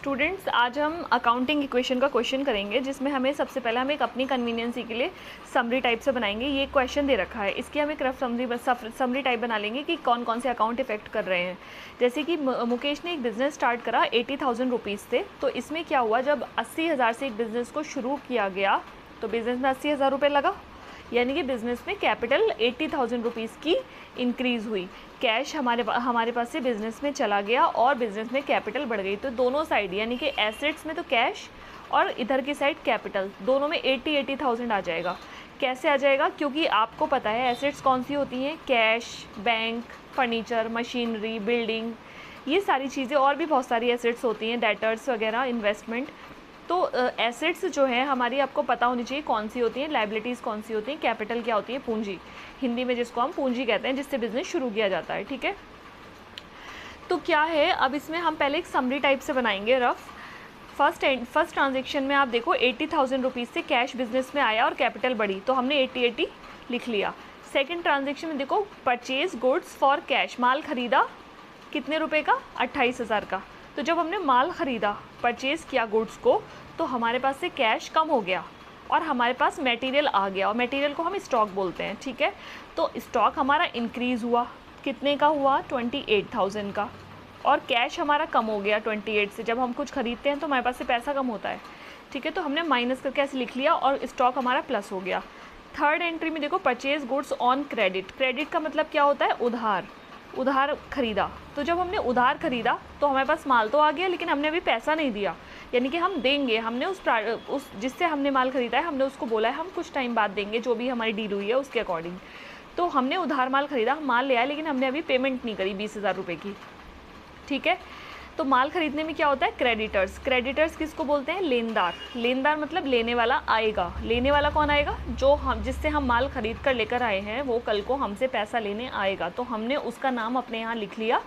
Students, आज हम accounting equation का क्वेश्चन करेंगे जिसमें हमें सबसे पहले हम एक अपनी कन्वीनियंसी के लिए समरी टाइप से बनाएंगे। ये क्वेश्चन दे रखा है, इसकी हम एक रफ समरी टाइप बना लेंगे कि कौन कौन से अकाउंट इफेक्ट कर रहे हैं। जैसे कि मुकेश ने एक बिज़नेस स्टार्ट करा 80,000 रुपीज़ से, तो इसमें क्या हुआ, जब 80,000 से एक बिज़नेस को शुरू किया गया तो बिज़नेस में 80,000 रुपये लगा, यानी कि बिज़नेस में कैपिटल 80,000 रुपीज़ की इंक्रीज़ हुई। कैश हमारे पास से बिज़नेस में चला गया और बिज़नेस में कैपिटल बढ़ गई। तो दोनों साइड, यानी कि एसेट्स में तो कैश और इधर की साइड कैपिटल, दोनों में 80,000 आ जाएगा। कैसे आ जाएगा? क्योंकि आपको पता है एसेट्स कौन सी होती हैं, cash, bank, furniture, machinery, building, ये सारी चीज़ें, और भी बहुत सारी एसेट्स होती हैं, डेटर्स वगैरह, इन्वेस्टमेंट। तो एसेट्स जो है हमारी, आपको पता होनी चाहिए कौन सी होती हैं, लाइबिलिटीज़ कौन सी होती हैं, कैपिटल क्या होती है, पूंजी, हिंदी में जिसको हम पूंजी कहते हैं, जिससे बिज़नेस शुरू किया जाता है। ठीक है, तो क्या है, अब इसमें हम पहले एक समरी टाइप से बनाएंगे रफ। फर्स्ट ट्रांजेक्शन में आप देखो 80,000 रुपीज़ से कैश बिज़नेस में आया और कैपिटल बढ़ी, तो हमने 80 लिख लिया। सेकेंड ट्रांजेक्शन में देखो परचेज गुड्स फॉर कैश, माल ख़रीदा कितने रुपए का, 28,000 का। तो जब हमने माल ख़रीदा, परचेज़ किया गुड्स को, तो हमारे पास से कैश कम हो गया और हमारे पास मटेरियल आ गया, और मटेरियल को हम स्टॉक बोलते हैं। ठीक है, तो स्टॉक हमारा इंक्रीज़ हुआ, कितने का हुआ, 28,000 का, और कैश हमारा कम हो गया 28 से। जब हम कुछ खरीदते हैं तो हमारे पास से पैसा कम होता है। ठीक है, तो हमने माइनस करके ऐसे लिख लिया और स्टॉक हमारा प्लस हो गया। थर्ड एंट्री में देखो purchase goods on credit. Credit का मतलब क्या होता है, उधार खरीदा। तो जब हमने उधार खरीदा तो हमारे पास माल तो आ गया, लेकिन हमने अभी पैसा नहीं दिया, यानी कि हम देंगे। हमने उस जिससे हमने माल खरीदा है, हमने उसको बोला है हम कुछ टाइम बाद देंगे, जो भी हमारी डील हुई है उसके अकॉर्डिंग। तो हमने उधार माल खरीदा, माल ले आया, लेकिन हमने अभी पेमेंट नहीं करी 20,000 रुपये की। ठीक है, तो माल खरीदने में क्या होता है, क्रेडिटर्स। क्रेडिटर्स किसको बोलते हैं, लेनदार। लेनदार मतलब लेने वाला आएगा। लेने वाला कौन आएगा, जो हम जिससे हम माल खरीद कर लेकर आए हैं, वो कल को हमसे पैसा लेने आएगा, तो हमने उसका नाम अपने यहाँ लिख लिया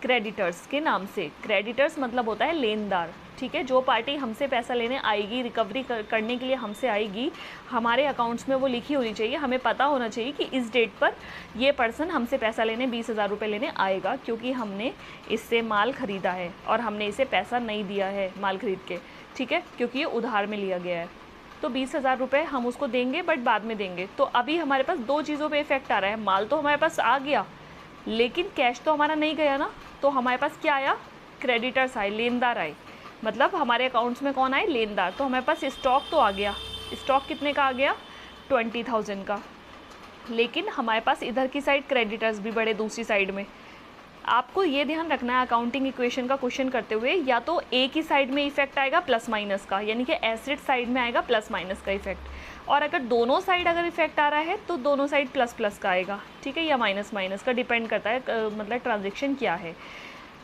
क्रेडिटर्स के नाम से। क्रेडिटर्स मतलब होता है लेनदार। ठीक है, जो पार्टी हमसे पैसा लेने आएगी, रिकवरी करने के लिए हमसे आएगी, हमारे अकाउंट्स में वो लिखी होनी चाहिए। हमें पता होना चाहिए कि इस डेट पर ये पर्सन हमसे पैसा लेने 20,000 रुपये लेने आएगा, क्योंकि हमने इससे माल ख़रीदा है और हमने इसे पैसा नहीं दिया है माल ख़रीद के। ठीक है, क्योंकि ये उधार में लिया गया है। तो 20,000 रुपये हम उसको देंगे, बट बाद में देंगे। तो अभी हमारे पास दो चीज़ों पे इफेक्ट आ रहा है। माल तो हमारे पास आ गया, लेकिन कैश तो हमारा नहीं गया ना। तो हमारे पास क्या आया, क्रेडिटर्स आए, लेनदार आए, मतलब हमारे अकाउंट्स में कौन आए, लेनदार। तो हमारे पास स्टॉक तो आ गया। स्टॉक कितने का आ गया, 20,000 का, लेकिन हमारे पास इधर की साइड क्रेडिटर्स भी बढ़े दूसरी साइड में। आपको ये ध्यान रखना है अकाउंटिंग इक्वेशन का क्वेश्चन करते हुए, या तो एक ही साइड में इफेक्ट आएगा प्लस माइनस का, यानी कि एसेट साइड में आएगा प्लस माइनस का इफेक्ट, और अगर दोनों साइड अगर इफेक्ट आ रहा है तो दोनों साइड प्लस प्लस का आएगा। ठीक है, या माइनस माइनस का, डिपेंड करता है मतलब ट्रांजेक्शन क्या है।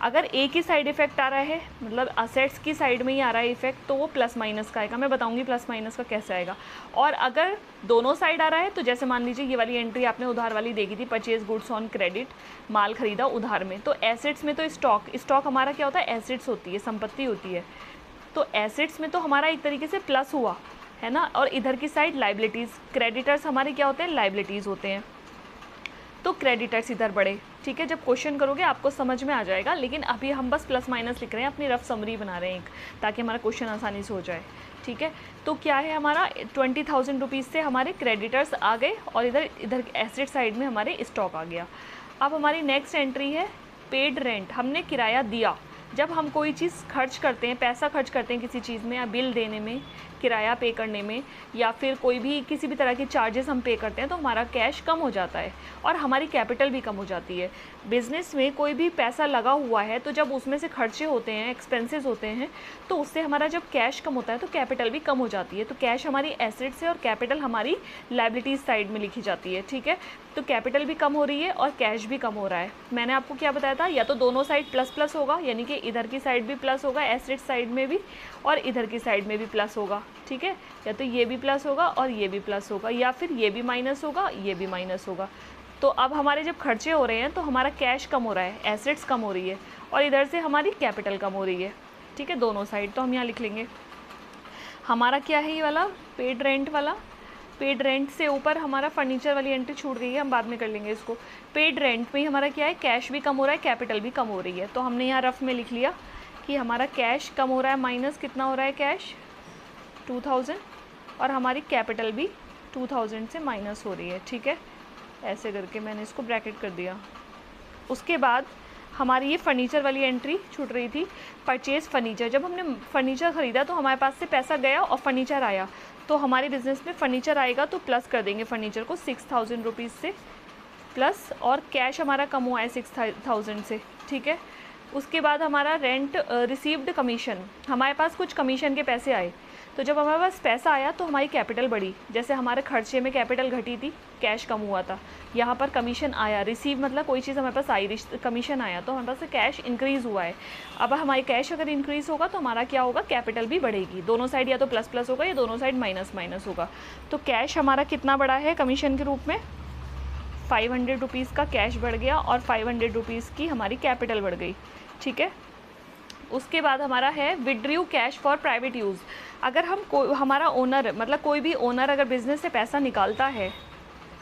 अगर एक ही साइड इफेक्ट आ रहा है, मतलब असेट्स की साइड में ही आ रहा है इफेक्ट, तो वो प्लस माइनस का आएगा। मैं बताऊंगी प्लस माइनस का कैसे आएगा। और अगर दोनों साइड आ रहा है, तो जैसे मान लीजिए ये वाली एंट्री आपने उधार वाली देखी थी, परचेज गुड्स ऑन क्रेडिट, माल खरीदा उधार में, तो एसेट्स में तो स्टॉक हमारा क्या होता है, एसेट्स होती है, संपत्ति होती है। तो एसेट्स में तो हमारा एक तरीके से प्लस हुआ है ना, और इधर की साइड लाइबिलिटीज़, क्रेडिटर्स हमारे क्या होते हैं, लाइबिलिटीज़ होते हैं, तो क्रेडिटर्स इधर बढ़े। ठीक है, जब क्वेश्चन करोगे आपको समझ में आ जाएगा, लेकिन अभी हम बस प्लस माइनस लिख रहे हैं, अपनी रफ समरी बना रहे हैं एक, ताकि हमारा क्वेश्चन आसानी से हो जाए। ठीक है, तो क्या है, हमारा 20,000 रुपीज़ से हमारे क्रेडिटर्स आ गए और इधर एसेट साइड में हमारे स्टॉक आ गया। अब हमारी नेक्स्ट एंट्री है पेड रेंट। हमने किराया दिया। जब हम कोई चीज़ खर्च करते हैं, पैसा खर्च करते हैं किसी चीज़ में, या बिल देने में, किराया पे करने में, या फिर कोई भी किसी भी तरह के चार्जेस हम पे करते हैं, तो हमारा कैश कम हो जाता है और हमारी कैपिटल भी कम हो जाती है। बिज़नेस में कोई भी पैसा लगा हुआ है, तो जब उसमें से खर्चे होते हैं, एक्सपेंसेस होते हैं, तो उससे हमारा जब कैश कम होता है तो कैपिटल भी कम हो जाती है। तो कैश हमारी एसेट्स है और कैपिटल हमारी लाइबिलिटीज़ साइड में लिखी जाती है। ठीक है, तो कैपिटल भी कम हो रही है और कैश भी कम हो रहा है। मैंने आपको क्या बताया था, या तो दोनों साइड प्लस प्लस होगा, यानी कि इधर की साइड भी प्लस होगा, एसेट साइड में भी, और इधर की साइड में भी प्लस होगा। ठीक है, या तो ये भी प्लस होगा और ये भी प्लस होगा, या फिर ये भी माइनस होगा, ये भी माइनस होगा। तो अब हमारे जब खर्चे हो रहे हैं तो हमारा कैश कम हो रहा है, एसेट्स कम हो रही है, और इधर से हमारी कैपिटल कम हो रही है। ठीक है, दोनों साइड। तो हम यहाँ लिख लेंगे हमारा क्या है, ये वाला पेड रेंट वाला। पेड रेंट से ऊपर हमारा फर्नीचर वाली एंट्री छूट गई है, हम बाद में कर लेंगे इसको। पेड रेंट में ही हमारा क्या है, कैश भी कम हो रहा है, कैपिटल भी कम हो रही है। तो हमने यहाँ रफ में लिख लिया कि हमारा कैश कम हो रहा है, माइनस कितना हो रहा है कैश 2000, और हमारी कैपिटल भी 2000 से माइनस हो रही है। ठीक है, ऐसे करके मैंने इसको ब्रैकेट कर दिया। उसके बाद हमारी ये फर्नीचर वाली एंट्री छूट रही थी, परचेज़ फर्नीचर। जब हमने फर्नीचर ख़रीदा तो हमारे पास से पैसा गया और फर्नीचर आया, तो हमारे बिज़नेस में फर्नीचर आएगा तो प्लस कर देंगे फर्नीचर को 6000 रुपीज़ से प्लस, और कैश हमारा कम हुआ है 6000 से। ठीक है, उसके बाद हमारा रेंट रिसीव्ड कमीशन, हमारे पास कुछ कमीशन के पैसे आए, तो जब हमारे पास पैसा आया तो हमारी कैपिटल बढ़ी। जैसे हमारे खर्चे में कैपिटल घटी थी, कैश कम हुआ था, यहाँ पर कमीशन आया, रिसीव मतलब कोई चीज़ हमारे पास आई, कमीशन आया, तो हमारे पास कैश इंक्रीज़ हुआ है। अब हमारी कैश अगर इंक्रीज़ होगा तो हमारा क्या होगा, कैपिटल भी बढ़ेगी। दोनों साइड या तो प्लस प्लस होगा या दोनों साइड माइनस माइनस होगा। तो कैश हमारा कितना बढ़ा है कमीशन के रूप में, 500 रुपीज़ का कैश बढ़ गया और 500 रुपीज़ की हमारी कैपिटल बढ़ गई। ठीक है, उसके बाद हमारा है withdrew cash for private use. अगर हम हमारा ओनर मतलब कोई भी ओनर अगर बिज़नेस से पैसा निकालता है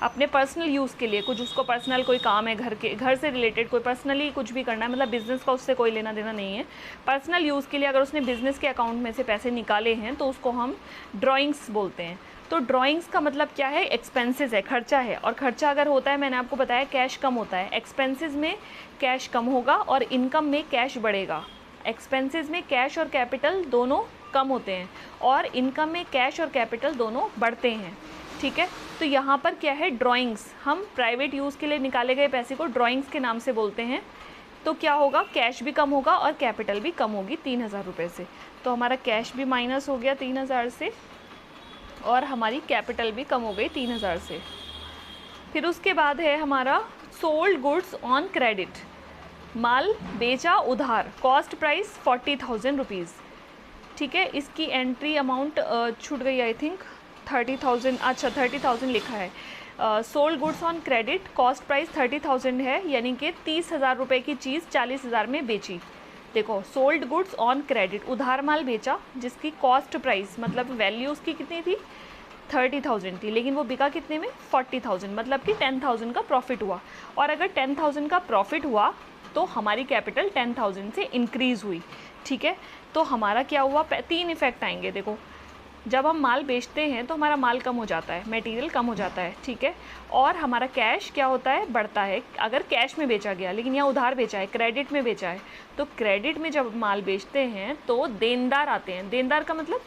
अपने पर्सनल यूज़ के लिए, कुछ उसको पर्सनल कोई काम है, घर से रिलेटेड कोई पर्सनली कुछ भी करना है, मतलब बिज़नेस का उससे कोई लेना देना नहीं है, पर्सनल यूज़ के लिए अगर उसने बिज़नेस के अकाउंट में से पैसे निकाले हैं तो उसको हम ड्राइंग्स बोलते हैं। तो ड्राइंग्स का मतलब क्या है, एक्सपेंसेस है, खर्चा है, और खर्चा अगर होता है, मैंने आपको बताया कैश कम होता है, एक्सपेंसेस में कैश कम होगा और इनकम में कैश बढ़ेगा। एक्सपेंसेस में कैश और कैपिटल दोनों कम होते हैं और इनकम में कैश और कैपिटल दोनों बढ़ते हैं। ठीक है, तो यहाँ पर क्या है, ड्राइंग्स, हम प्राइवेट यूज़ के लिए निकाले गए पैसे को ड्राइंग्स के नाम से बोलते हैं। तो क्या होगा, कैश भी कम होगा और कैपिटल भी कम होगी 3000 रुपये से। तो हमारा कैश भी माइनस हो गया 3000 से और हमारी कैपिटल भी कम हो गई 3000 से। फिर उसके बाद है हमारा सोल्ड गुड्स ऑन क्रेडिट, माल बेचा उधार, कॉस्ट प्राइस 40,000 रुपीज़। ठीक है, इसकी एंट्री अमाउंट छूट गई, आई थिंक 30,000, अच्छा 30,000 लिखा है। Sold goods on credit, cost price 30,000 है, यानी कि 30,000 रुपये की चीज़ 40,000 में बेची। देखो, सोल्ड गुड्स ऑन क्रेडिट, उधार माल बेचा जिसकी कॉस्ट प्राइस मतलब वैल्यू उसकी कितनी थी, 30,000 थी, लेकिन वो बिका कितने में, 40,000, मतलब कि 10,000 का प्रॉफिट हुआ। और अगर 10,000 का प्रॉफिट हुआ तो हमारी कैपिटल 10,000 से इंक्रीज़ हुई। ठीक है, तो हमारा क्या हुआ, 3 इफ़ेक्ट आएंगे। देखो, जब हम माल बेचते हैं तो हमारा माल कम हो जाता है, मटेरियल कम हो जाता है। ठीक है, और हमारा कैश क्या होता है, बढ़ता है अगर कैश में बेचा गया, लेकिन यहाँ उधार बेचा है, क्रेडिट में बेचा है। तो क्रेडिट में जब माल बेचते हैं तो देनदार आते हैं। देनदार का मतलब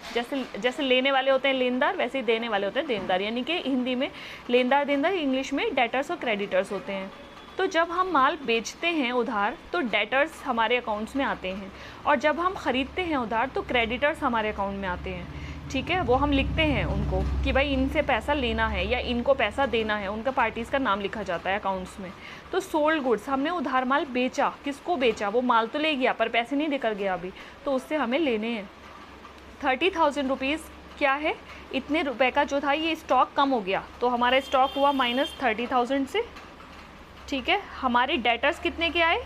जैसे लेने वाले होते हैं लेनदार, वैसे ही देने वाले होते हैं देनदार, यानी कि हिंदी में लेनदार देनदार, इंग्लिश में डेटर्स और क्रेडिटर्स होते हैं। तो जब हम माल बेचते हैं उधार तो डेटर्स हमारे अकाउंट्स में आते हैं, और जब हम ख़रीदते हैं उधार तो क्रेडिटर्स हमारे अकाउंट में आते हैं। ठीक है, वो हम लिखते हैं उनको कि भाई इनसे पैसा लेना है या इनको पैसा देना है, उनका पार्टीज़ का नाम लिखा जाता है अकाउंट्स में। तो सोल्ड गुड्स, हमने उधार माल बेचा, किसको बेचा, वो माल तो ले गया पर पैसे नहीं देकर गया अभी, तो उससे हमें लेने हैं 30,000 रुपीज़। क्या है, इतने रुपए का जो था ये स्टॉक कम हो गया, तो हमारा स्टॉक हुआ माइनस 30,000 से। ठीक है, हमारे डेटर्स कितने के आए,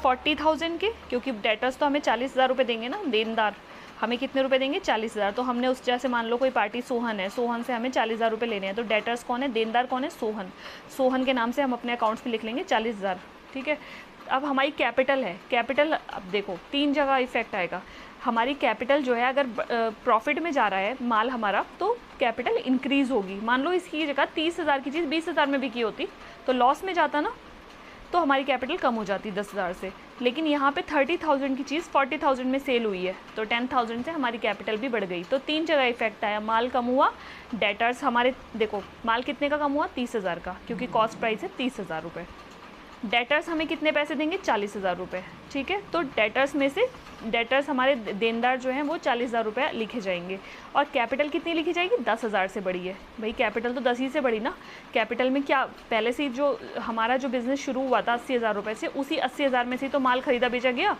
40,000 के, क्योंकि डेटर्स तो हमें 40,000 रुपये देंगे ना, देनदार हमें कितने रुपए देंगे, 40,000। तो हमने उस, जैसे मान लो कोई पार्टी सोहन है, सोहन से हमें 40,000 रुपये लेने हैं, तो डेटर्स कौन है, देनदार कौन है, सोहन। सोहन के नाम से हम अपने अकाउंट्स में लिख लेंगे 40,000। ठीक है, अब हमारी कैपिटल है, कैपिटल, अब देखो 3 जगह इफेक्ट आएगा। हमारी कैपिटल जो है अगर प्रॉफिट में जा रहा है माल हमारा, तो कैपिटल इंक्रीज़ होगी। मान लो इसकी जगह 30,000 की चीज़ 20,000 में बिकी होती तो लॉस में जाता ना, तो हमारी कैपिटल कम हो जाती 10,000 से। लेकिन यहाँ पे 30,000 की चीज़ 40,000 में सेल हुई है, तो 10,000 से हमारी कैपिटल भी बढ़ गई। तो 3 जगह इफेक्ट आया, माल कम हुआ, डेटर्स हमारे, देखो माल कितने का कम हुआ, 30,000 का, क्योंकि कॉस्ट प्राइस है 30,000 रुपये। डेटर्स हमें कितने पैसे देंगे, 40,000 रुपये। ठीक है, तो डेटर्स में से डेटर्स हमारे देनदार जो हैं वो 40,000 रुपये लिखे जाएंगे, और कैपिटल कितनी लिखी जाएगी, 10,000 से बढ़ी है। भाई कैपिटल तो 10 ही से बढ़ी ना, कैपिटल में क्या पहले से जो हमारा जो बिज़नेस शुरू हुआ था 80,000 रुपये से, उसी 80,000 में से तो माल ख़रीदा बेचा गया,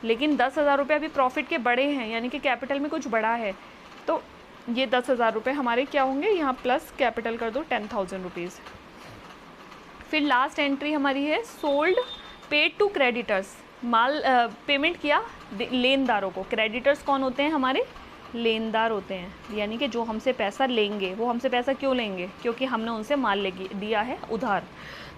लेकिन 10,000 रुपये अभी प्रॉफिट के बढ़े हैं, यानी कि कैपिटल में कुछ बढ़ा है। तो ये 10,000 रुपये हमारे क्या होंगे, यहाँ प्लस कैपिटल कर दो 10,000 रुपीज़। फिर लास्ट एंट्री हमारी है सोल्ड पेड टू क्रेडिटर्स, माल पेमेंट किया लेनदारों को। क्रेडिटर्स कौन होते हैं हमारे, लेनदार होते हैं, यानी कि जो हमसे पैसा लेंगे। वो हमसे पैसा क्यों लेंगे? क्योंकि हमने उनसे माल दिया है उधार।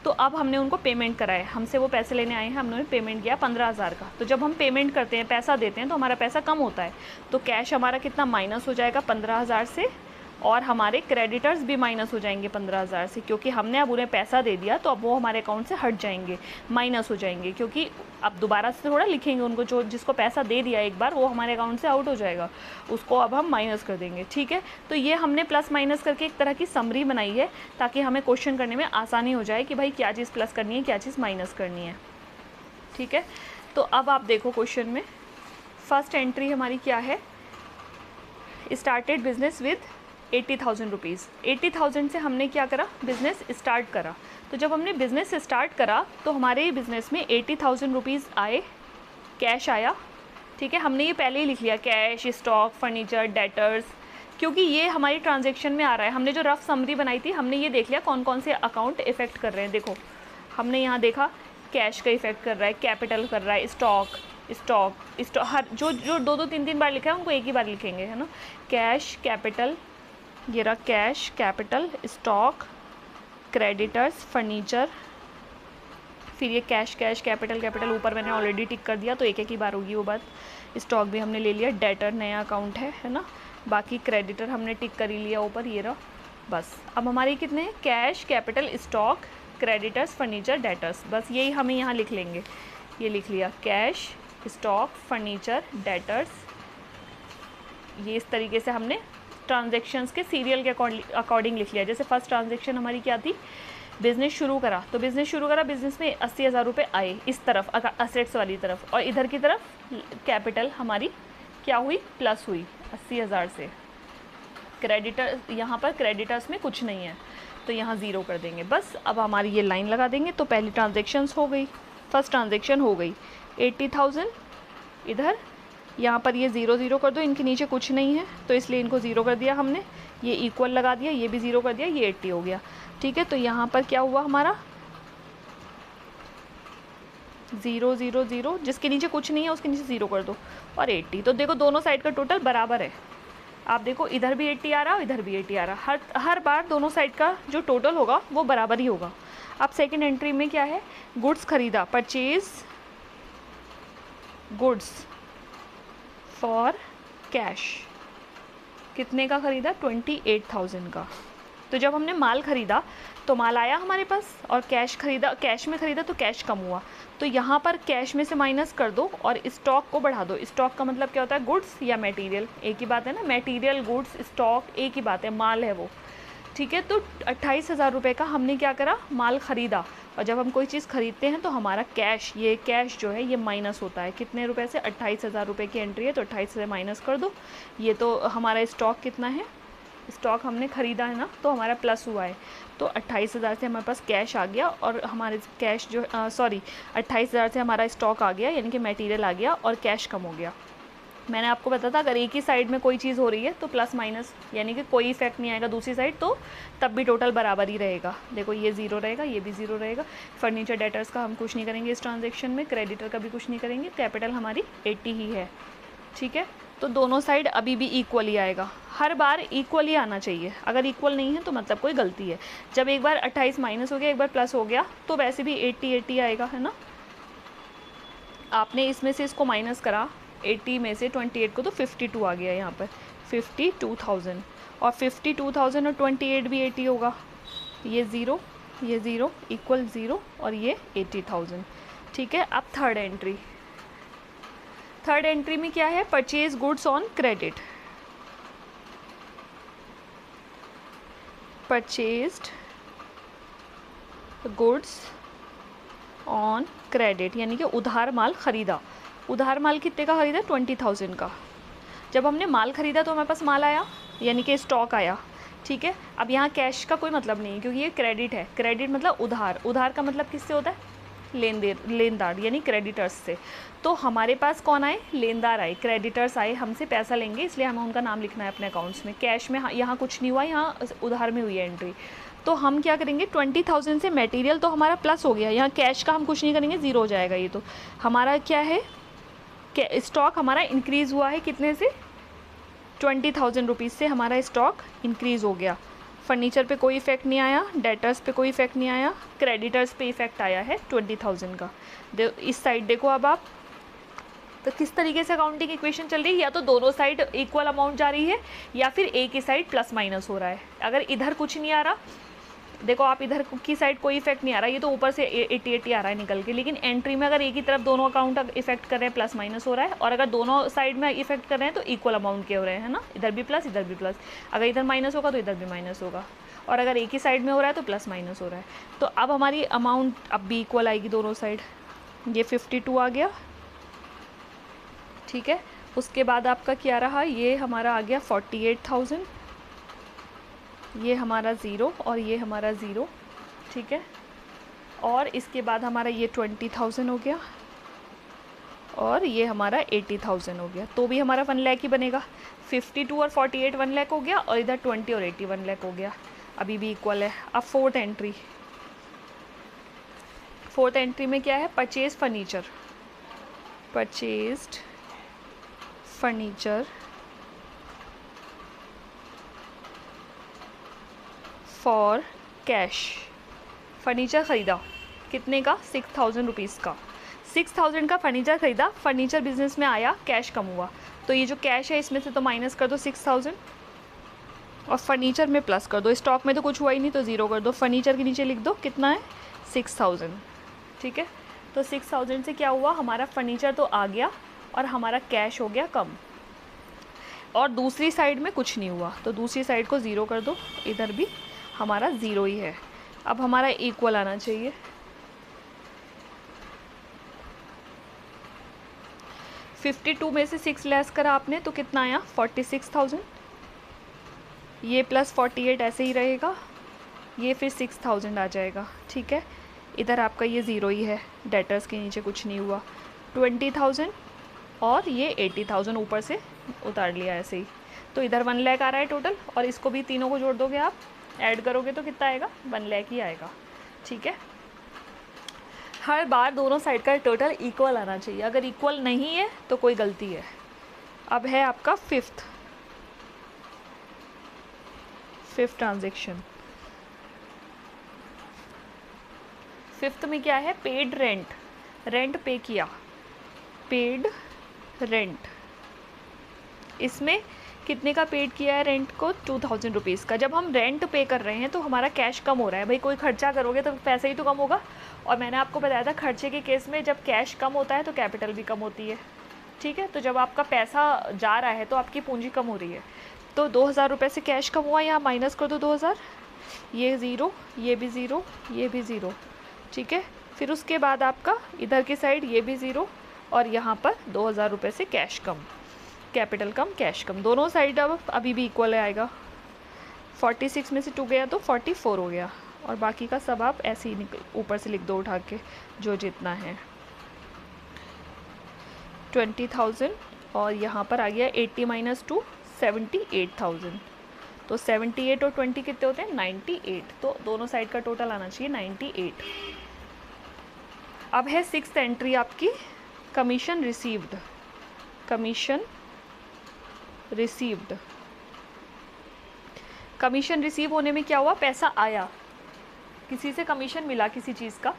तो अब हमने उनको पेमेंट कराया, हमसे वो पैसे लेने आए हैं, हमने उन्हें पेमेंट किया 15,000 का। तो जब हम पेमेंट करते हैं, पैसा देते हैं, तो हमारा पैसा कम होता है, तो कैश हमारा कितना माइनस हो जाएगा 15,000 से, और हमारे क्रेडिटर्स भी माइनस हो जाएंगे 15,000 से, क्योंकि हमने अब उन्हें पैसा दे दिया, तो अब वो हमारे अकाउंट से हट जाएंगे, माइनस हो जाएंगे, क्योंकि अब दोबारा से थोड़ा लिखेंगे उनको। जो जिसको पैसा दे दिया एक बार, वो हमारे अकाउंट से आउट हो जाएगा, उसको अब हम माइनस कर देंगे। ठीक है, तो ये हमने प्लस माइनस करके एक तरह की समरी बनाई है, ताकि हमें क्वेश्चन करने में आसानी हो जाए कि भाई क्या चीज़ प्लस करनी है, क्या चीज़ माइनस करनी है। ठीक है, तो अब आप देखो क्वेश्चन में फर्स्ट एंट्री हमारी क्या है, स्टार्टेड बिजनेस विद 80,000 रुपीज़। 80,000 से हमने क्या करा, बिज़नेस स्टार्ट करा। तो जब हमने बिज़नेस स्टार्ट करा, तो हमारे बिज़नेस में 80,000 रुपीज़ आए, कैश आया। ठीक है, हमने ये पहले ही लिख लिया, कैश, स्टॉक, फर्नीचर, डेटर्स, क्योंकि ये हमारी ट्रांजैक्शन में आ रहा है। हमने जो रफ समरी बनाई थी, हमने ये देख लिया कौन कौन से अकाउंट इफ़ेक्ट कर रहे हैं। देखो, हमने यहाँ देखा कैश का इफ़ेक्ट कर रहा है, कैपिटल कर रहा है, स्टॉक हर जो जो 2-2, 3-3 बार लिखा है, उनको एक ही बार लिखेंगे, है ना। कैश, कैपिटल, ये रहा cash, capital, stock, creditors, furniture, फिर ये कैश, कैपिटल ऊपर मैंने ऑलरेडी टिक कर दिया, तो एक एक ही बार होगी वो बात। स्टॉक भी हमने ले लिया, डेटर नया अकाउंट है ना। बाकी क्रेडिटर हमने टिक कर ही लिया ऊपर, ये रहा बस। अब हमारे कितने हैं, cash, capital, stock, creditors, furniture, debtors, बस यही हमें यहाँ लिख लेंगे। ये लिख लिया कैश, स्टॉक, फर्नीचर, डेटर्स। ये इस तरीके से हमने ट्रांजैक्शंस के सीरियल के अकॉर्डिंग लिख लिया। जैसे फर्स्ट ट्रांजैक्शन हमारी क्या थी, बिज़नेस शुरू करा, तो बिज़नेस में 80,000 रुपये आए इस तरफ, असेट्स वाली तरफ, और इधर की तरफ कैपिटल हमारी क्या हुई, प्लस हुई 80,000 से। क्रेडिटर, यहाँ पर क्रेडिटर्स में कुछ नहीं है, तो यहाँ ज़ीरो कर देंगे बस। अब हमारी ये लाइन लगा देंगे, तो पहली ट्रांजेक्शन्स हो गई, फर्स्ट ट्रांजेक्शन हो गई 80,000 इधर, यहाँ पर ये 0 कर दो, इनके नीचे कुछ नहीं है, तो इसलिए इनको 0 कर दिया हमने। ये इक्वल लगा दिया, ये भी 0 कर दिया, ये 80 हो गया। ठीक है, तो यहाँ पर क्या हुआ हमारा 0 0 0, जिसके नीचे कुछ नहीं है उसके नीचे 0 कर दो, और 80। तो देखो दोनों साइड का टोटल बराबर है। आप देखो इधर भी 80 आ रहा है, इधर भी 80 आ रहा है, हर बार दोनों साइड का जो टोटल होगा वो बराबर ही होगा। अब सेकेंड एंट्री में क्या है, गुड्स खरीदा, परचेज गुड्स फॉर कैश। कितने का ख़रीदा, 28,000 का। तो जब हमने माल ख़रीदा तो माल आया हमारे पास, और कैश में ख़रीदा तो कैश कम हुआ, तो यहाँ पर कैश में से माइनस कर दो और स्टॉक को बढ़ा दो। स्टॉक का मतलब क्या होता है, गुड्स या मटेरियल, एक ही बात है ना, मटेरियल, गुड्स, स्टॉक एक ही बात है, माल है वो। ठीक है, तो 28,000 रुपये का हमने क्या करा, माल ख़रीदा। और जब हम कोई चीज़ ख़रीदते हैं तो हमारा कैश, ये कैश जो है ये माइनस होता है कितने रुपए से, 28,000 रुपये की एंट्री है, तो 28 से माइनस कर दो। ये तो हमारा स्टॉक कितना है, स्टॉक हमने ख़रीदा है ना, तो हमारा प्लस हुआ है, तो 28,000 से हमारे पास कैश आ गया, और हमारे कैश जो 28,000 से हमारा स्टॉक आ गया, यानी कि मटेरियल आ गया, और कैश कम हो गया। मैंने आपको बताया था अगर एक ही साइड में कोई चीज़ हो रही है तो प्लस माइनस, यानी कि कोई इफेक्ट नहीं आएगा दूसरी साइड, तो तब भी टोटल बराबर ही रहेगा। देखो ये 0 रहेगा, ये भी 0 रहेगा। फर्नीचर, डेटर्स का हम कुछ नहीं करेंगे इस ट्रांजेक्शन में, क्रेडिटर का भी कुछ नहीं करेंगे, कैपिटल हमारी 80 ही है। ठीक है, तो दोनों साइड अभी भी इक्वल ही आएगा, हर बार इक्वल ही आना चाहिए। अगर इक्वल नहीं है तो मतलब कोई गलती है। जब एक बार 28 माइनस हो गया, एक बार प्लस हो गया, तो वैसे भी 80 आएगा, है ना। आपने इसमें से इसको माइनस करा, 80 में से 28 को, तो 52 आ गया यहाँ पर, 52,000, और 52,000 और 28 भी 80 होगा। ये 0 इक्वल 0, और ये 80,000। ठीक है, अब थर्ड एंट्री में क्या है, purchase goods on credit. Purchased goods on credit, यानी कि उधार माल ख़रीदा। उधार माल कितने का ख़रीदा, 20,000 का। जब हमने माल ख़रीदा तो हमारे पास माल आया, यानी कि स्टॉक आया। ठीक है, अब यहाँ कैश का कोई मतलब नहीं है, क्योंकि ये क्रेडिट है। क्रेडिट मतलब उधार का मतलब किससे होता है, लेनदार, यानी क्रेडिटर्स से। तो हमारे पास कौन आए, लेनदार आए, क्रेडिटर्स आए, हमसे पैसा लेंगे, इसलिए हमें उनका नाम लिखना है अपने अकाउंट्स में। कैश में यहाँ कुछ नहीं हुआ, यहाँ उधार में हुई है एंट्री। तो हम क्या करेंगे, 20,000 से मटेरियल तो हमारा प्लस हो गया, यहाँ कैश का हम कुछ नहीं करेंगे, 0 हो जाएगा। ये तो हमारा क्या है, स्टॉक हमारा इंक्रीज़ हुआ है कितने से, 20,000 रुपीज़ से हमारा स्टॉक इंक्रीज़ हो गया। फर्नीचर पे कोई इफ़ेक्ट नहीं आया, डेटर्स पे कोई इफ़ेक्ट नहीं आया, क्रेडिटर्स पे इफ़ेक्ट आया है 20,000 का। इस साइड देखो अब आप, तो किस तरीके से अकाउंटिंग इक्वेशन चल रही है, या तो दोनों साइड इक्वल अमाउंट जा रही है या फिर एक ही साइड प्लस माइनस हो रहा है। अगर इधर कुछ नहीं आ रहा, देखो आप इधर की साइड कोई इफेक्ट नहीं आ रहा, ये तो ऊपर से 80 आ रहा है निकल के, लेकिन एंट्री में अगर एक ही तरफ दोनों अकाउंट इफेक्ट कर रहे हैं प्लस माइनस हो रहा है, और अगर दोनों साइड में इफेक्ट कर रहे हैं तो इक्वल अमाउंट के हो रहे हैं ना, इधर भी प्लस इधर भी प्लस। अगर इधर माइनस होगा तो इधर भी माइनस होगा, और अगर एक ही साइड में हो रहा है तो प्लस माइनस हो रहा है। तो अब हमारी अमाउंट अब भी इक्वल आएगी दोनों साइड। ये 52 आ गया, ठीक है। उसके बाद आपका क्या रहा, ये हमारा आ गया 48,000, ये हमारा ज़ीरो और ये हमारा ज़ीरो, ठीक है। और इसके बाद हमारा ये 20,000 हो गया और ये हमारा 80,000 हो गया, तो भी हमारा 1 लाख ही बनेगा। 52 और 48 1 लाख हो गया, और इधर 20 और 80 1 लाख हो गया, अभी भी इक्वल है। अब फोर्थ एंट्री में क्या है, purchase furniture, purchased furniture for cash. Furniture ख़रीदा कितने का, 6,000 रुपीज़ का। 6,000 का फर्नीचर ख़रीदा, फर्नीचर बिजनेस में आया, कैश कम हुआ, तो ये जो कैश है इसमें से तो माइनस कर दो 6,000 और फर्नीचर में प्लस कर दो। स्टॉक में तो कुछ हुआ ही नहीं तो ज़ीरो कर दो, फर्नीचर के नीचे लिख दो कितना है 6,000, ठीक है। तो 6,000 से क्या हुआ, हमारा फर्नीचर तो आ गया और हमारा कैश हो गया कम, और दूसरी साइड में कुछ नहीं हुआ, तो दूसरी साइड को ज़ीरो कर दो, इधर भी हमारा ज़ीरो ही है। अब हमारा इक्वल आना चाहिए। 52 में से 6 लेस करा आपने तो कितना आया 46,000, ये प्लस 48 ऐसे ही रहेगा, ये फिर 6,000 आ जाएगा, ठीक है। इधर आपका ये ज़ीरो ही है, डेटर्स के नीचे कुछ नहीं हुआ। 20,000 और ये 80,000 ऊपर से उतार लिया ऐसे ही, तो इधर 1 लाख आ रहा है टोटल, और इसको भी तीनों को जोड़ दोगे आप, ऐड करोगे तो कितना आएगा 1 लाख ही आएगा, ठीक है। हर बार दोनों साइड का टोटल इक्वल आना चाहिए, अगर इक्वल नहीं है तो कोई गलती है। अब है आपका फिफ्थ ट्रांजैक्शन। फिफ्थ में क्या है, पेड रेंट, रेंट पे किया, पेड रेंट। इसमें कितने का पेड किया है रेंट को, 2,000 रुपीज़ का। जब हम रेंट पे कर रहे हैं तो हमारा कैश कम हो रहा है, भाई कोई खर्चा करोगे तो पैसा ही तो कम होगा, और मैंने आपको बताया था खर्चे के केस में जब कैश कम होता है तो कैपिटल भी कम होती है, ठीक है। तो जब आपका पैसा जा रहा है तो आपकी पूंजी कम हो रही है, तो 2,000 रुपये से कैश कम हुआ, यहाँ माइनस कर दो 2,000, ये ज़ीरो, ये भी ज़ीरो, ये भी ज़ीरो, ठीक है। फिर उसके बाद आपका इधर की साइड ये भी ज़ीरो, और यहाँ पर 2,000 रुपये से कैश कम, कैपिटल कम कैश कम, दोनों साइड अब अभी भी इक्वल आएगा। 46 में से 2 गया तो 44 हो गया, और बाकी का सब आप ऐसे ही ऊपर से लिख दो उठा के जो जितना है। 20,000 और यहाँ पर आ गया 80 - 2 78,000, तो 78 और 20 कितने होते हैं 98, तो दोनों साइड का टोटल आना चाहिए 98। अब है 6th एंट्री आपकी, commission received, commission received. Commission receive होने में क्या हुआ, पैसा आया, किसी से कमीशन मिला किसी चीज़ का,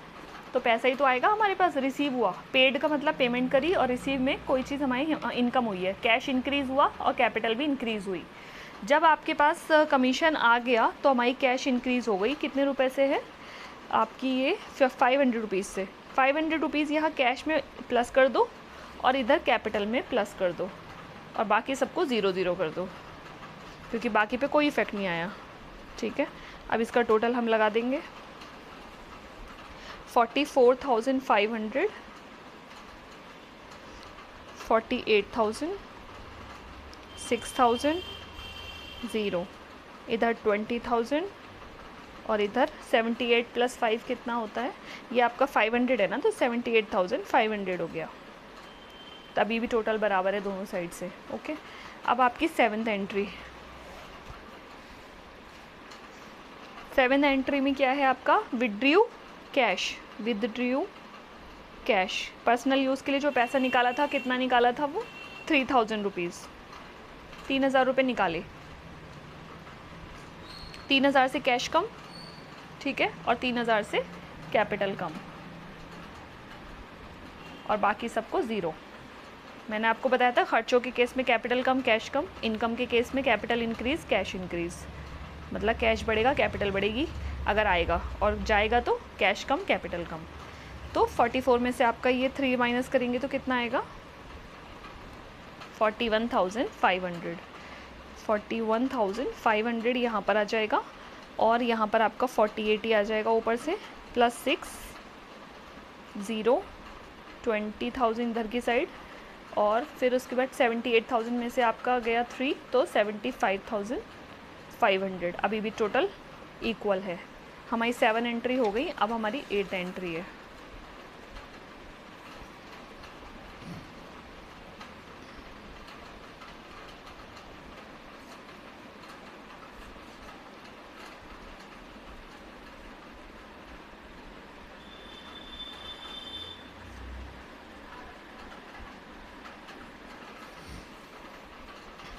तो पैसा ही तो आएगा हमारे पास, रिसीव हुआ। पेड का मतलब पेमेंट करी, और रिसीव में कोई चीज़ हमारी इनकम हुई है, कैश इंक्रीज़ हुआ और कैपिटल भी इंक्रीज़ हुई। जब आपके पास कमीशन आ गया तो हमारी कैश इंक्रीज़ हो गई, कितने रुपए से है आपकी, ये 500 रुपीज़ से। 500 रुपीज़ यहाँ कैश में प्लस कर दो और इधर कैपिटल में प्लस कर दो, और बाकी सबको 0 0 कर दो, क्योंकि बाकी पे कोई इफ़ेक्ट नहीं आया, ठीक है। अब इसका टोटल हम लगा देंगे, 44,500, 48,000, 6,000, 0, इधर 20,000 और इधर 78 + 5 कितना होता है, ये आपका 500 है ना, तो 78,500 हो गया, तभी भी टोटल बराबर है दोनों साइड से, ओके। अब आपकी 7th एंट्री, 7th एंट्री में क्या है आपका, withdraw cash, withdraw cash. Personal use के लिए जो पैसा निकाला था, कितना निकाला था वो 3,000 रुपीज़, 3000 रुपये निकाले, 3000 से कैश कम, ठीक है, और 3000 से कैपिटल कम, और बाकी सबको ज़ीरो। मैंने आपको बताया था खर्चों के केस में कैपिटल कम कैश कम, इनकम के केस में कैपिटल इंक्रीज़ कैश इंक्रीज़, मतलब कैश बढ़ेगा कैपिटल बढ़ेगी अगर आएगा, और जाएगा तो कैश कम कैपिटल कम। तो 44 में से आपका ये 3 माइनस करेंगे तो कितना आएगा, 41,500। 41,500 यहाँ पर आ जाएगा, और यहाँ पर आपका 48 ही आ जाएगा ऊपर से, प्लस 6 0 20,000 इधर की साइड, और फिर उसके बाद 78,000 में से आपका गया 3, तो 75,500। अभी भी टोटल इक्वल है। हमारी 7 एंट्री हो गई, अब हमारी 8 एंट्री है।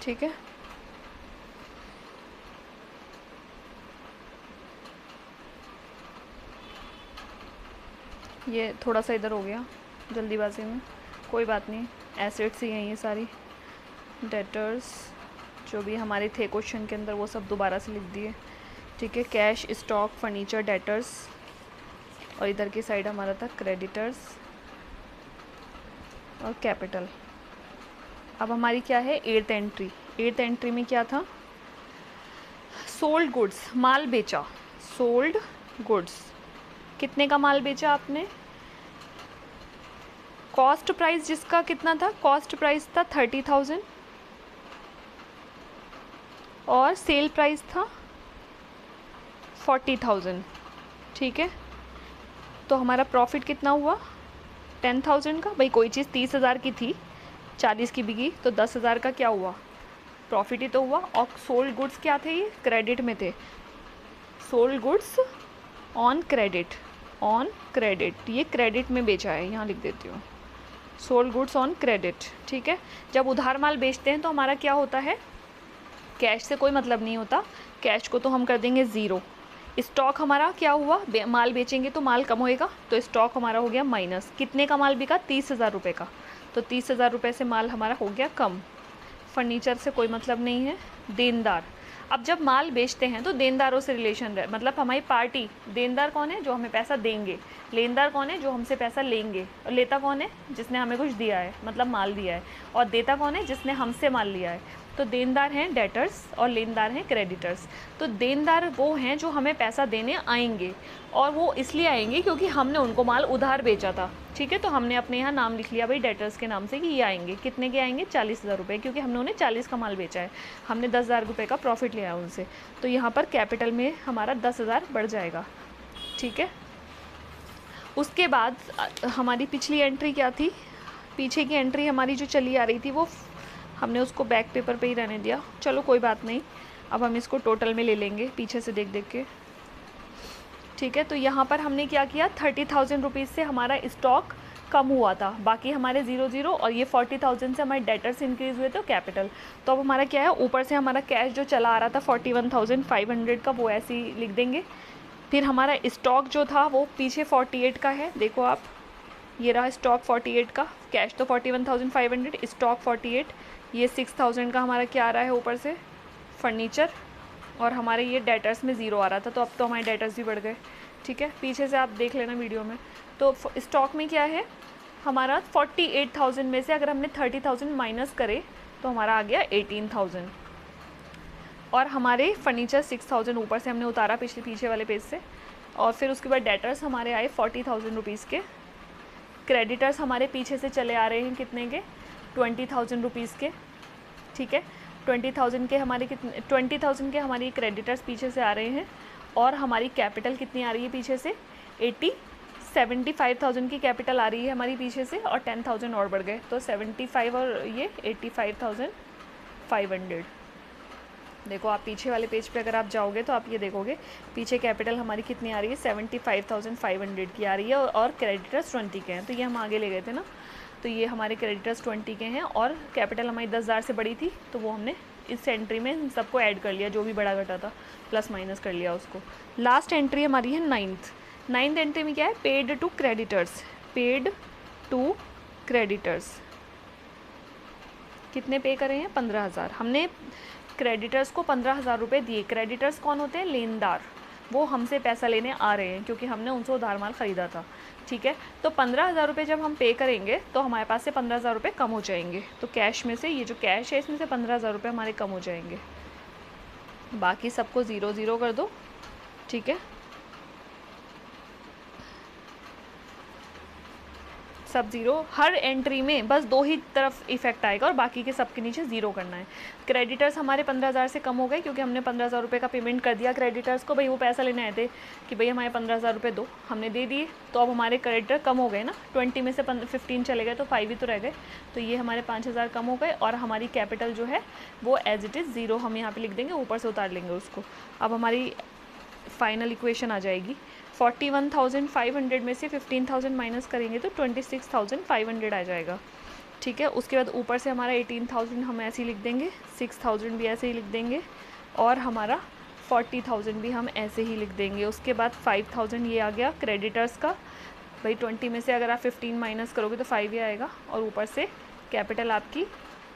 ठीक है, ये थोड़ा सा इधर हो गया जल्दीबाजी में, कोई बात नहीं, एसेट्स ही हैं ये सारी। डेटर्स जो भी हमारे थे क्वेश्चन के अंदर वो सब दोबारा से लिख दिए, ठीक है। कैश, स्टॉक, फर्नीचर, डेटर्स, और इधर की साइड हमारा था क्रेडिटर्स और कैपिटल। अब हमारी क्या है 8th एंट्री। 8th एंट्री में क्या था, सोल्ड गुड्स, माल बेचा, सोल्ड गुड्स, कितने का माल बेचा आपने। कॉस्ट प्राइस जिसका कितना था, कॉस्ट प्राइस था 30,000 और सेल प्राइस था 40,000, ठीक है। तो हमारा प्रॉफिट कितना हुआ 10,000 का। भाई कोई चीज़ 30,000 की थी, 40 की बिकी, तो 10,000 का क्या हुआ, प्रॉफिट ही तो हुआ। और सोल्ड गुड्स क्या थे, ये क्रेडिट में थे, sold goods on credit, on credit, ये क्रेडिट में बेचा है, यहाँ लिख देती हूँ, सोल्ड गुड्स ऑन क्रेडिट, ठीक है। जब उधार माल बेचते हैं तो हमारा क्या होता है, कैश से कोई मतलब नहीं होता, कैश को तो हम कर देंगे ज़ीरो। स्टॉक हमारा क्या हुआ, माल बेचेंगे तो माल कम होएगा, तो स्टॉक हमारा हो गया माइनस। कितने का माल बिका, 30,000 रुपये का, तो 30,000 रुपये से माल हमारा हो गया कम। फर्नीचर से कोई मतलब नहीं है। देनदार, अब जब माल बेचते हैं तो देनदारों से रिलेशन रहे, मतलब हमारी पार्टी, देनदार कौन है, जो हमें पैसा देंगे, लेनदार कौन है, जो हमसे पैसा लेंगे, और लेता कौन है, जिसने हमें कुछ दिया है, मतलब माल दिया है, और देता कौन है, जिसने हमसे माल लिया है। तो देनदार हैं डेटर्स और लेनदार हैं क्रेडिटर्स। तो देनदार वो हैं जो हमें पैसा देने आएंगे, और वो इसलिए आएंगे क्योंकि हमने उनको माल उधार बेचा था, ठीक है। तो हमने अपने यहाँ नाम लिख लिया भाई डेटर्स के नाम से कि ये आएंगे। कितने के आएंगे, 40,000 रुपये, क्योंकि हमने उन्हें 40 का माल बेचा है, हमने 10,000 रुपये का प्रॉफिट लिया है उनसे। तो यहाँ पर कैपिटल में हमारा 10,000 बढ़ जाएगा, ठीक है। उसके बाद हमारी पिछली एंट्री क्या थी, पीछे की एंट्री हमारी जो चली आ रही थी वो हमने उसको बैक पेपर पे ही रहने दिया, चलो कोई बात नहीं। अब हम इसको टोटल में ले लेंगे पीछे से देख देख के, ठीक है। तो यहाँ पर हमने क्या किया, 30,000 रुपीज़ से हमारा स्टॉक कम हुआ था, बाकी हमारे 0 और ये 40,000 से हमारे डेटर्स इंक्रीज़ हुए तो कैपिटल। तो अब हमारा क्या है, ऊपर से हमारा कैश जो चला आ रहा था 41,500 का, वो ऐसे ही लिख देंगे। फिर हमारा स्टॉक जो था वो पीछे 48 का है, देखो आप, ये रहा स्टॉक 48 का, कैश तो 41,500, स्टॉक 48, ये 6,000 का हमारा क्या आ रहा है ऊपर से, फर्नीचर, और हमारे ये डेटर्स में 0 आ रहा था, तो अब तो हमारे डेटर्स भी बढ़ गए, ठीक है। पीछे से आप देख लेना वीडियो में। तो स्टॉक में क्या है हमारा 48,000 में से अगर हमने 30,000 माइनस करे तो हमारा आ गया 18,000, और हमारे फर्नीचर 6,000 ऊपर से हमने उतारा पीछे वाले पेज से। और फिर उसके बाद डेटर्स हमारे आए 40,000 रुपीज़ के, क्रेडिटर्स हमारे पीछे से चले आ रहे हैं कितने के, 20,000 रुपीज़ के, ठीक है। 20,000 के हमारे कितने, 20,000 के हमारी क्रेडिटर्स पीछे से आ रहे हैं, और हमारी कैपिटल कितनी आ रही है पीछे से, 75,000 की कैपिटल आ रही है हमारी पीछे से, और 10,000 और बढ़ गए, तो 75 और ये 85,500। देखो आप पीछे वाले पेज पे अगर आप जाओगे तो आप ये देखोगे पीछे कैपिटल हमारी कितनी आ रही है, 75,500 की आ रही है, और क्रेडिटर्स 20 के हैं, तो ये हम आगे ले गए थे ना। तो ये हमारे क्रेडिटर्स 20 के हैं और कैपिटल हमारी 10,000 से बड़ी थी, तो वो हमने इस एंट्री में सबको ऐड कर लिया, जो भी बड़ा घटा था प्लस माइनस कर लिया उसको। लास्ट एंट्री हमारी है नाइन्थ एंट्री में क्या है, paid to creditors. Paid to creditors कितने पे करे हैं, 15,000। हमने क्रेडिटर्स को 15,000 रुपये दिए। क्रेडिटर्स कौन होते हैं, लेनदार, वो हमसे पैसा लेने आ रहे हैं क्योंकि हमने उनसे उधार माल ख़रीदा था, ठीक है। तो 15,000 रुपये जब हम पे करेंगे तो हमारे पास से 15,000 रुपये कम हो जाएंगे। तो कैश में से, ये जो कैश है इसमें से 15,000 रुपये हमारे कम हो जाएंगे। बाकी सबको 0 0 कर दो, ठीक है, सब 0। हर एंट्री में बस 2 ही तरफ इफेक्ट आएगा और बाकी के सब के नीचे 0 करना है। क्रेडिटर्स हमारे 15,000 से कम हो गए क्योंकि हमने 15,000 रुपये का पेमेंट कर दिया क्रेडिटर्स को। भाई वो पैसा लेने आए थे कि भाई हमारे 15,000 रुपये दो, हमने दे दिए, तो अब हमारे क्रेडिटर कम हो गए ना, 20 में से 15 चले गए तो 5 ही तो रह गए, तो ये हमारे 5,000 कम हो गए और हमारी कैपिटल जो है वो एज इट इज़ 0 हम यहाँ पर लिख देंगे, ऊपर से उतार लेंगे उसको। अब हमारी फाइनल इक्वेशन आ जाएगी, 41,500 में से 15,000 माइनस करेंगे तो 26,500 आ जाएगा, ठीक है। उसके बाद ऊपर से हमारा 18,000 हम ऐसे ही लिख देंगे, 6,000 भी ऐसे ही लिख देंगे और हमारा 40,000 भी हम ऐसे ही लिख देंगे। उसके बाद 5,000 ये आ गया क्रेडिटर्स का। भाई 20 में से अगर आप 15 माइनस करोगे तो 5 ही आएगा और ऊपर से कैपिटल आपकी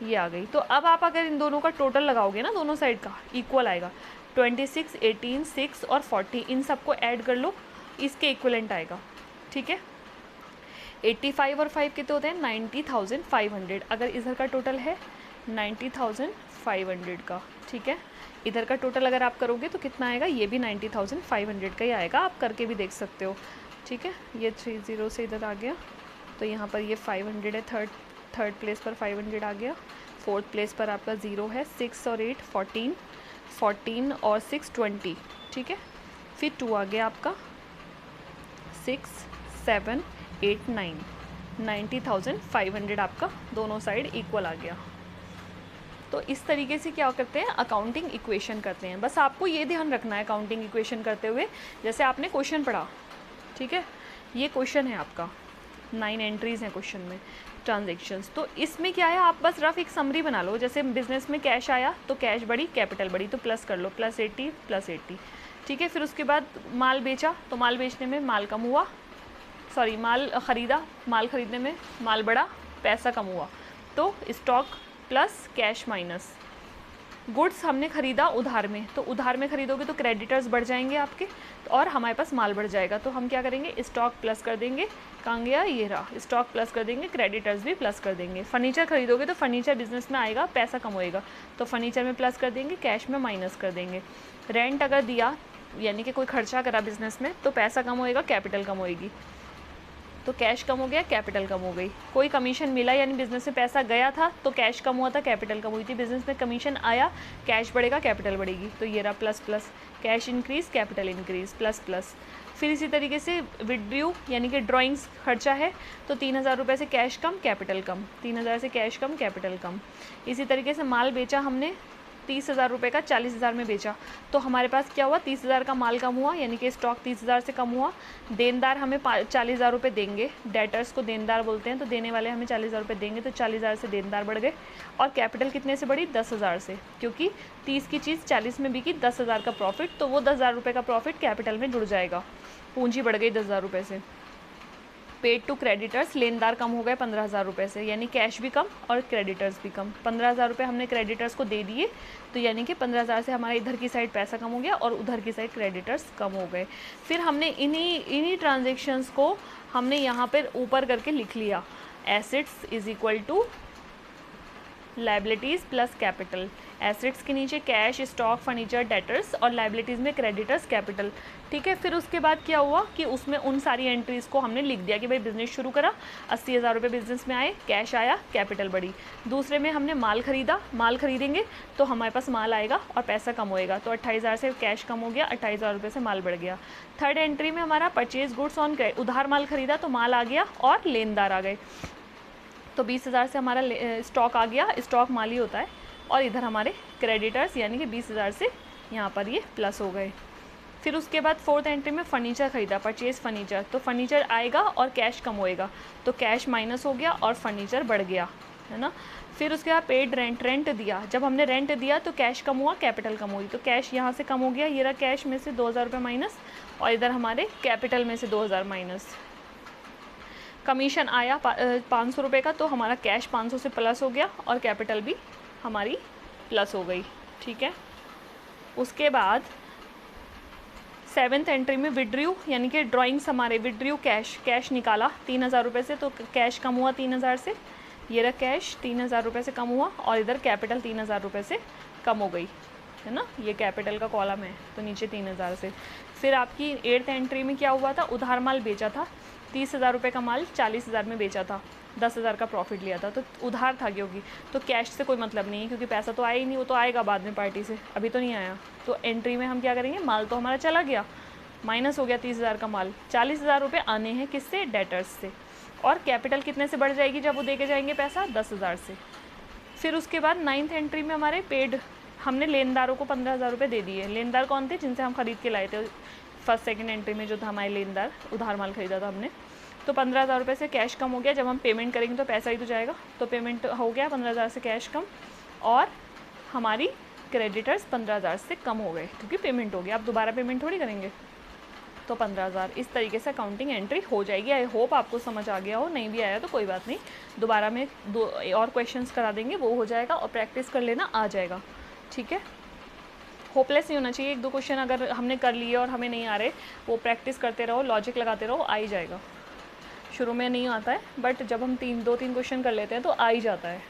ये आ गई। तो अब आप अगर इन दोनों का टोटल लगाओगे ना, दोनों साइड का इक्वल आएगा, 26, 18, 6 और 40, इन सबको ऐड कर लो, इसके इक्वलेंट आएगा, ठीक है। 85 और 5 कितने होते हैं, 90,500। अगर इधर का टोटल है 90,500 का, ठीक है, इधर का टोटल अगर आप करोगे तो कितना आएगा, ये भी 90,500 का ही आएगा। आप करके भी देख सकते हो, ठीक है। ये 30 से इधर आ गया तो यहाँ पर ये 500 है, थर्ड प्लेस पर 500 आ गया, फोर्थ प्लेस पर आपका 0 है, 6 और 8 14, 14 और 6 20, ठीक है। फिर 2 आ गया आपका, 6 7 8 9, 90,500 आपका दोनों साइड इक्वल आ गया। तो इस तरीके से क्या करते हैं, अकाउंटिंग इक्वेशन करते हैं। बस आपको ये ध्यान रखना है अकाउंटिंग इक्वेशन करते हुए, जैसे आपने क्वेश्चन पढ़ा, ठीक है, ये क्वेश्चन है आपका, 9 एंट्रीज़ हैं क्वेश्चन में, ट्रांजेक्शन्स। तो इसमें क्या है, आप बस रफ एक समरी बना लो। जैसे बिजनेस में कैश आया तो कैश बढ़ी, कैपिटल बढ़ी, तो प्लस कर लो, +80 +80, ठीक है। फिर उसके बाद माल बेचा तो माल बेचने में माल कम हुआ, सॉरी माल ख़रीदा, माल ख़रीदने में माल बढ़ा, पैसा कम हुआ, तो stock plus cash minus. Goods हमने ख़रीदा उधार में, तो उधार में ख़रीदोगे तो क्रेडिटर्स बढ़ जाएंगे आपके और हमारे पास माल बढ़ जाएगा, तो हम क्या करेंगे, स्टॉक प्लस कर देंगे, कहाँ गया, ये रहा, स्टॉक प्लस कर देंगे, क्रेडिटर्स भी प्लस कर देंगे। फर्नीचर खरीदोगे तो फर्नीचर बिजनेस में आएगा, पैसा कम होएगा, तो फर्नीचर में प्लस कर देंगे, कैश में माइनस कर देंगे। रेंट अगर दिया यानी कि कोई खर्चा करा बिजनेस में तो पैसा कम होएगा, कैपिटल कम होएगी, तो कैश कम हो गया, कैपिटल कम हो गई। कोई कमीशन मिला यानी बिजनेस में पैसा गया था तो कैश कम हुआ था, कैपिटल कम हुई थी। बिजनेस में कमीशन आया, कैश बढ़ेगा, कैपिटल बढ़ेगी, तो ये रहा plus plus, cash increase, capital increase, plus plus. फिर इसी तरीके से विड्रू यानी कि ड्राइंग्स खर्चा है तो 3,000 रुपये से कैश कम, कैपिटल कम, 3,000 से कैश कम, कैपिटल कम। इसी तरीके से माल बेचा हमने 30,000 रुपये का 40,000 में बेचा, तो हमारे पास क्या हुआ, 30,000 का माल कम हुआ यानी कि स्टॉक 30,000 से कम हुआ। देनदार हमें 40,000 रुपये देंगे, डेटर्स को देनदार बोलते हैं, तो देने वाले हमें 40,000 रुपये देंगे, तो 40,000 से देनदार बढ़ गए। और कैपिटल कितने से बढ़ी, 10,000 से, क्योंकि 30 की चीज़ 40 में बिकी, 10,000 का प्रॉफिट, तो वो 10,000 रुपये का प्रॉफिट कैपिटल में जुड़ जाएगा, पूंजी बढ़ गई 10,000 रुपये से। पेड टू क्रेडिटर्स, लेनदार कम हो गए 15,000 रुपये से, यानी कैश भी कम और क्रेडिटर्स भी कम। 15,000 रुपये हमने क्रेडिटर्स को दे दिए, तो यानी कि 15,000 से हमारे इधर की साइड पैसा कम हो गया और उधर की साइड क्रेडिटर्स कम हो गए। फिर हमने इन्हीं ट्रांजेक्शन्स को हमने यहाँ पर ऊपर करके लिख लिया, assets is equal to liabilities plus capital. Assets के नीचे कैश, स्टॉक, फर्नीचर, डेटर्स, और लाइबिलिटीज़ में क्रेडिटर्स, कैपिटल, ठीक है। फिर उसके बाद क्या हुआ कि उसमें उन सारी एंट्रीज़ को हमने लिख दिया कि भाई बिज़नेस शुरू करा, 80,000 रुपये बिज़नेस में आए, कैश आया, कैपिटल बढ़ी। दूसरे में हमने माल ख़रीदा, माल ख़रीदेंगे तो हमारे पास माल आएगा और पैसा कम होएगा, तो 28,000 से कैश कम हो गया, 28,000 रुपये से माल बढ़ गया। थर्ड एंट्री में हमारा परचेज गुड्स ऑन क्रेडिट, उधार माल ख़रीदा तो माल आ गया और लेनदार आ गए, तो 20,000 से हमारा स्टॉक आ गया, स्टॉक माल ही होता है, और इधर हमारे क्रेडिटर्स यानी कि 20,000 से यहाँ पर ये प्लस हो गए, फिर उसके बाद फोर्थ एंट्री में फर्नीचर खरीदा, परचेज फर्नीचर, तो फर्नीचर आएगा और कैश कम होएगा, तो कैश माइनस हो गया और फर्नीचर बढ़ गया, है ना। फिर उसके बाद पेड रेंट, रेंट दिया, जब हमने रेंट दिया तो कैश कम हुआ, कैपिटल कम हुई, तो कैश यहाँ से कम हो गया, ये रहा कैश में से 2000 रुपये माइनस, और इधर हमारे कैपिटल में से 2000 माइनस। कमीशन आया 500 रुपये का, तो हमारा कैश 500 से प्लस हो गया और कैपिटल भी हमारी प्लस हो गई, ठीक है। उसके बाद सेवन्थ एंट्री में विड्रू, यानी कि ड्राइंग्स हमारे विड्रू कैश, कैश निकाला 3000 रुपये से, तो कैश कम हुआ 3000 से, ये रहा कैश 3000 रुपये से कम हुआ, और इधर कैपिटल 3000 रुपये से कम हो गई, है ना, ये कैपिटल का कॉलम है, तो नीचे 3000 से। फिर आपकी 8th एंट्री में क्या हुआ था, उधार माल बेचा था, 30,000 रुपये का माल 40,000 में बेचा था, 10,000 का प्रॉफिट लिया था, तो उधार था क्योंकि, तो कैश से कोई मतलब नहीं है क्योंकि पैसा तो आया ही नहीं, वो तो आएगा बाद में पार्टी से, अभी तो नहीं आया। तो एंट्री में हम क्या करेंगे, माल तो हमारा चला गया, माइनस हो गया 30,000 का माल, 40,000 रुपये आने हैं किससे, डेटर्स से, और कैपिटल कितने से बढ़ जाएगी जब वो दे के जाएंगे पैसा, 10,000 से। फिर उसके बाद 9th एंट्री में हमारे पेड, हमने लेनदारों को 15,000 रुपये दे दिए। लेनदार कौन थे, जिनसे हम खरीद के लाए थे, फर्स्ट सेकंड एंट्री में जो था हमारे लेनदार, उधार माल खरीदा था हमने, तो 15,000 रुपये से कैश कम हो गया, जब हम पेमेंट करेंगे तो पैसा ही तो जाएगा, तो पेमेंट हो गया 15,000 से कैश कम, और हमारी क्रेडिटर्स 15,000 से कम हो गए क्योंकि पेमेंट हो गया, अब दोबारा पेमेंट थोड़ी करेंगे, तो 15,000। इस तरीके से अकाउंटिंग एंट्री हो जाएगी। आई होप आपको समझ आ गया हो, नहीं भी आया तो कोई बात नहीं, दोबारा में 2 और क्वेश्चंस करा देंगे, वो हो जाएगा, और प्रैक्टिस कर लेना, आ जाएगा, ठीक है। होपलेस नहीं होना चाहिए, 1-2 क्वेश्चन अगर हमने कर लिए और हमें नहीं आ रहे, वो प्रैक्टिस करते रहो, लॉजिक लगाते रहो, आ ही जाएगा। शुरू में नहीं आता है, बट जब हम 2-3 क्वेश्चन कर लेते हैं तो आ ही जाता है।